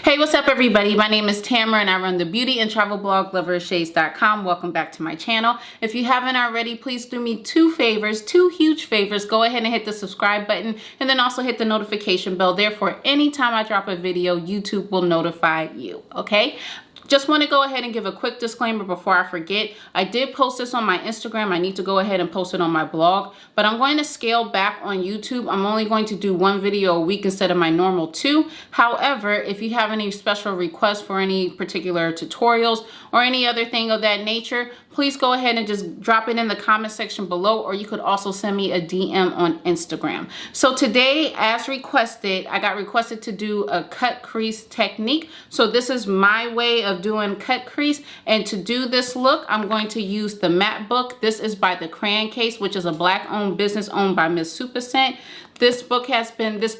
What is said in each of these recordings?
Hey, what's up everybody? My name is Tamara and I run the beauty and travel blog LOVEROFSHADES.com. Welcome back to my channel. If you haven't already, please do me two huge favors. Go ahead and hit the subscribe button and then also hit the notification bell. Therefore, anytime I drop a video, YouTube will notify you, okay? Just want to go ahead and give a quick disclaimer before I forget. I did post this on my Instagram. I need to go ahead and post it on my blog, but I'm going to scale back on YouTube. I'm only going to do one video a week instead of my normal two. However, if you have any special requests for any particular tutorials or any other thing of that nature, please go ahead and just drop it in the comment section below, or you could also send me a DM on Instagram. So today, as requested, I got requested to do a cut crease technique. So this is my way of doing cut crease, and to do this look, I'm going to use the matte book. This is by the Crayon case, which is a Black-owned business owned by Miss Supercent. This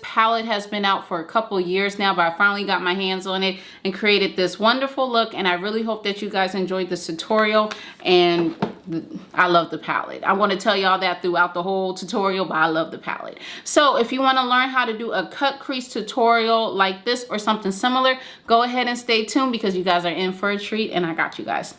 palette has been out for a couple years now, but I finally got my hands on it and created this wonderful look, and I really hope that you guys enjoyed this tutorial. And I love the palette. I want to tell y'all that throughout the whole tutorial, but I love the palette. So if you want to learn how to do a cut crease tutorial like this or something similar, go ahead and stay tuned because you guys are in for a treat, and I got you guys.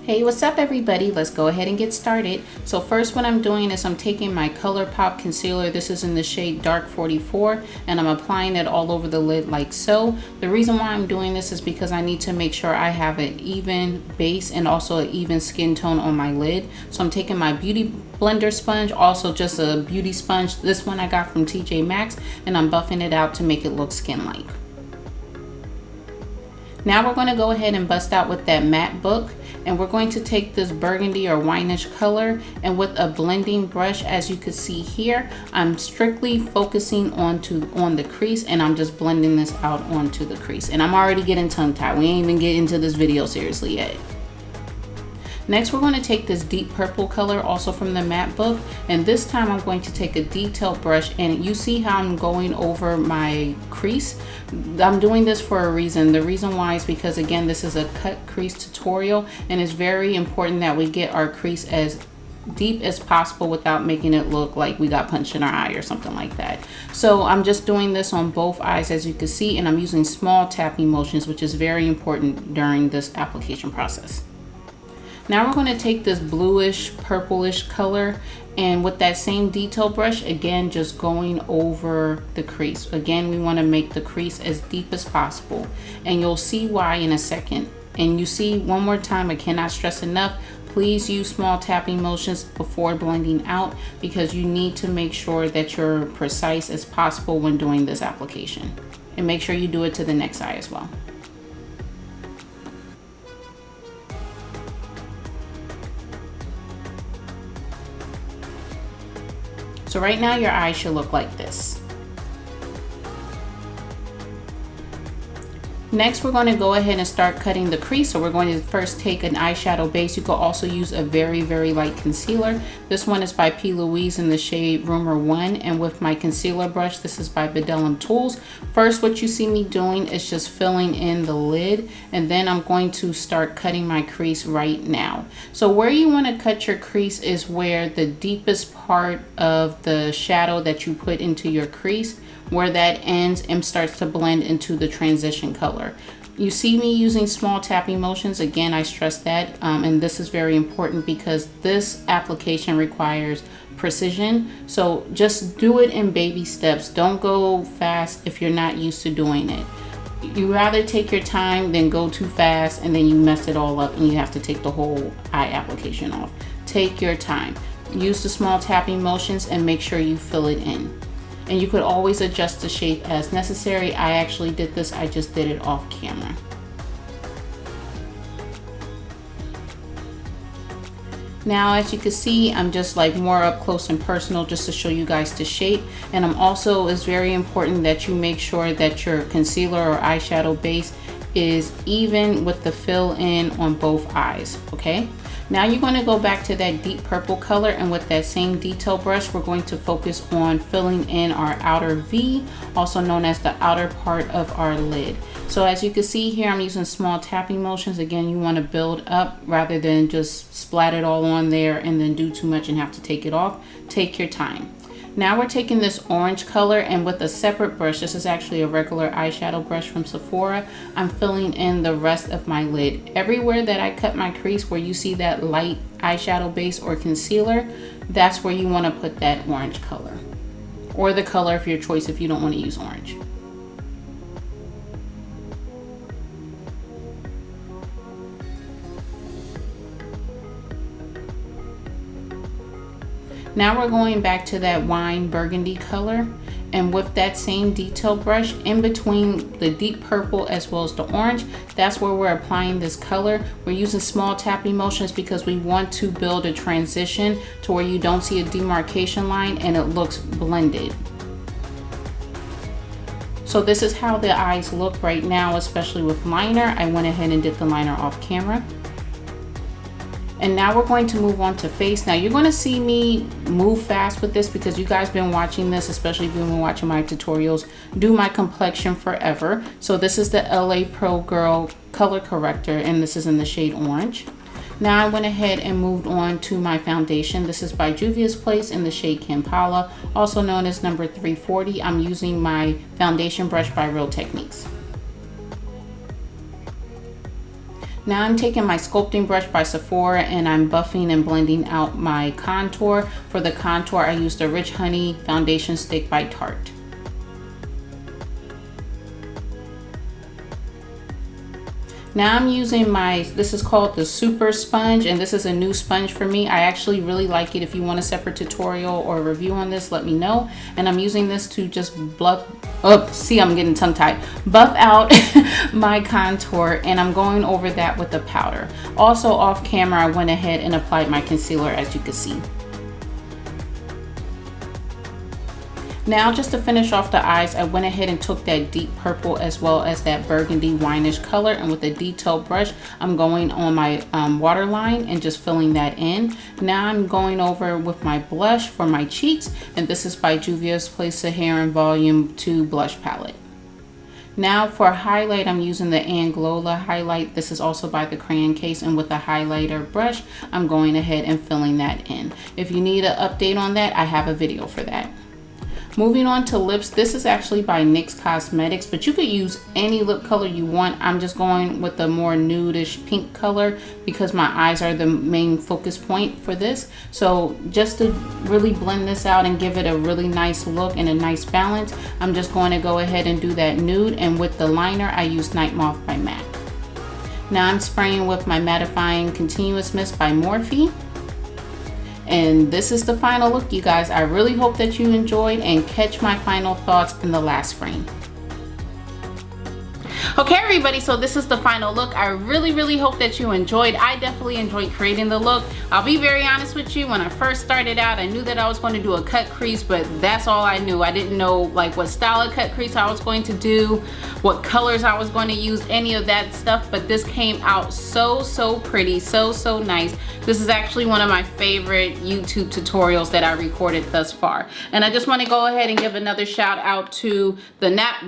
Hey, what's up everybody? Let's go ahead and get started. So first, what I'm doing is I'm taking my Colourpop concealer. This is in the shade Dark 44, and I'm applying it all over the lid like so. The reason why I'm doing this is because I need to make sure I have an even base and also an even skin tone on my lid. So I'm taking my beauty blender sponge, also just a beauty sponge. This one I got from TJ Maxx, and I'm buffing it out to make it look skin-like. Now we're going to go ahead and bust out with that matte book, and we're going to take this burgundy or wineish color, and with a blending brush, as you can see here, I'm strictly focusing on the crease, and I'm just blending this out onto the crease. And I'm already getting tongue-tied. We ain't even getting into this video seriously yet. Next, we're going to take this deep purple color, also from the matte book, and this time I'm going to take a detailed brush, and you see how I'm going over my crease. I'm doing this for a reason. The reason why is because, again, this is a cut crease tutorial, and it's very important that we get our crease as deep as possible without making it look like we got punched in our eye or something like that. So I'm just doing this on both eyes, as you can see, and I'm using small tapping motions, which is very important during this application process. Now we're going to take this bluish purplish color, and with that same detail brush, again, just going over the crease. Again, we want to make the crease as deep as possible, and you'll see why in a second. And you see, one more time, I cannot stress enough, please use small tapping motions before blending out, because you need to make sure that you're precise as possible when doing this application. And make sure you do it to the next eye as well. So right now your eye should look like this. Next, we're going to go ahead and start cutting the crease. So we're going to first take an eyeshadow base. You can also use a very light concealer. This one is by Louise in the shade Rumour 1, and with my concealer brush, this is by Bedellum Tools. First, what you see me doing is just filling in the lid, and then I'm going to start cutting my crease right now. So where you want to cut your crease is where the deepest part of the shadow that you put into your crease, where that ends and starts to blend into the transition color. You see me using small tapping motions. Again, I stress that, and this is very important because this application requires precision. So just do it in baby steps. Don't go fast if you're not used to doing it. You rather take your time than go too fast and then you mess it all up and you have to take the whole eye application off. Take your time. Use the small tapping motions and make sure you fill it in. And you could always adjust the shape as necessary. I actually did this, I just did it off camera. Now, as you can see, I'm just like more up close and personal just to show you guys the shape. And it's very important that you make sure that your concealer or eyeshadow base is even with the fill in on both eyes, okay? Now you're going to go back to that deep purple color, and with that same detail brush, we're going to focus on filling in our outer V, also known as the outer part of our lid. So as you can see here, I'm using small tapping motions. Again, you want to build up rather than just splat it all on there and then do too much and have to take it off. Take your time. Now we're taking this orange color, and with a separate brush, this is actually a regular eyeshadow brush from Sephora, I'm filling in the rest of my lid. Everywhere that I cut my crease where you see that light eyeshadow base or concealer, that's where you want to put that orange color, or the color of your choice if you don't want to use orange. Now we're going back to that wine burgundy color, and with that same detail brush in between the deep purple as well as the orange, that's where we're applying this color. We're using small tapping motions because we want to build a transition to where you don't see a demarcation line and it looks blended. So this is how the eyes look right now, especially with liner. I went ahead and did the liner off camera. And now we're going to move on to face. Now you're going to see me move fast with this because you guys been watching this, especially if you've been watching my tutorials, do my complexion forever. So this is the LA Pro Girl color corrector, and this is in the shade orange. Now I went ahead and moved on to my foundation. This is by Juvia's Place in the shade Kampala, also known as number 340. I'm using my foundation brush by Real Techniques. Now I'm taking my sculpting brush by Sephora and I'm buffing and blending out my contour. For the contour, I used the Rich Honey foundation stick by Tarte. Now I'm using this is called the Super Sponge, and this is a new sponge for me. I actually really like it. If you want a separate tutorial or a review on this, let me know. And I'm using this to just buff out my contour, and I'm going over that with the powder. Also off camera, I went ahead and applied my concealer, as you can see. Now just to finish off the eyes, I went ahead and took that deep purple as well as that burgundy wineish color, and with a detailed brush, I'm going on my waterline and just filling that in. Now I'm going over with my blush for my cheeks, and this is by Juvia's Place Saharan Volume 2 Blush Palette. Now for highlight, I'm using the Anglola highlight. This is also by the Crayon case, and with a highlighter brush, I'm going ahead and filling that in. If you need an update on that, I have a video for that. Moving on to lips, this is actually by NYX Cosmetics, but you could use any lip color you want. I'm just going with the more nudish pink color because my eyes are the main focus point for this. So just to really blend this out and give it a really nice look and a nice balance, I'm just going to go ahead and do that nude, and with the liner, I use Night Moth by MAC. Now I'm spraying with my mattifying continuous mist by Morphe. And this is the final look, you guys. I really hope that you enjoyed, and catch my final thoughts in the last frame. Okay everybody, so this is the final look. I really hope that you enjoyed. I definitely enjoyed creating the look. I'll be very honest with you, when I first started out, I knew that I was going to do a cut crease, but that's all I knew. I didn't know like what style of cut crease I was going to do, what colors I was going to use, any of that stuff, but this came out so pretty, so nice. This is actually one of my favorite YouTube tutorials that I recorded thus far. And I just want to go ahead and give another shout out to the matte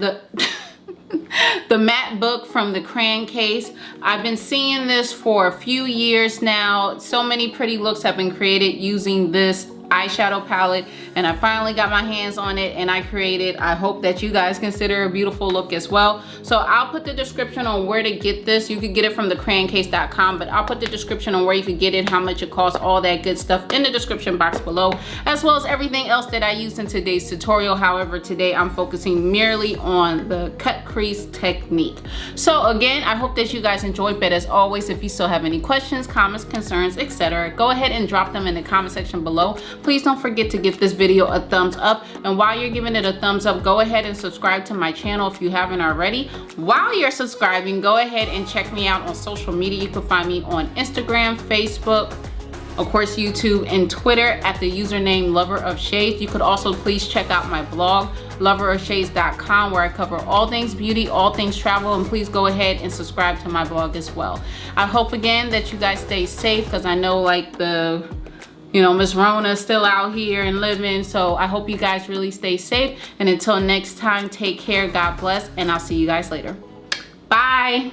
book from the Crayon case. I've been seeing this for a few years now. So many pretty looks have been created using this eyeshadow palette, and I finally got my hands on it and I created. I hope that you guys consider a beautiful look as well. So I'll put the description on where to get this. You could get it from thecrayoncase.com, but I'll put the description on where you could get it, how much it costs, all that good stuff in the description box below, as well as everything else that I used in today's tutorial. However, today I'm focusing merely on the cut crease technique. So again, I hope that you guys enjoyed, but as always, if you still have any questions, comments, concerns, etc., go ahead and drop them in the comment section below. Please don't forget to give this video a thumbs up, and while you're giving it a thumbs up, go ahead and subscribe to my channel if you haven't already. While you're subscribing, go ahead and check me out on social media. You can find me on Instagram, Facebook, of course, YouTube and Twitter at the username Lover of Shades. You could also please check out my blog, LOVEROFSHADES.com, where I cover all things beauty, all things travel, and please go ahead and subscribe to my blog as well. I hope again that you guys stay safe, because I know like Miss Rona is still out here and living, so I hope you guys really stay safe. And until next time, take care, God bless, and I'll see you guys later. Bye.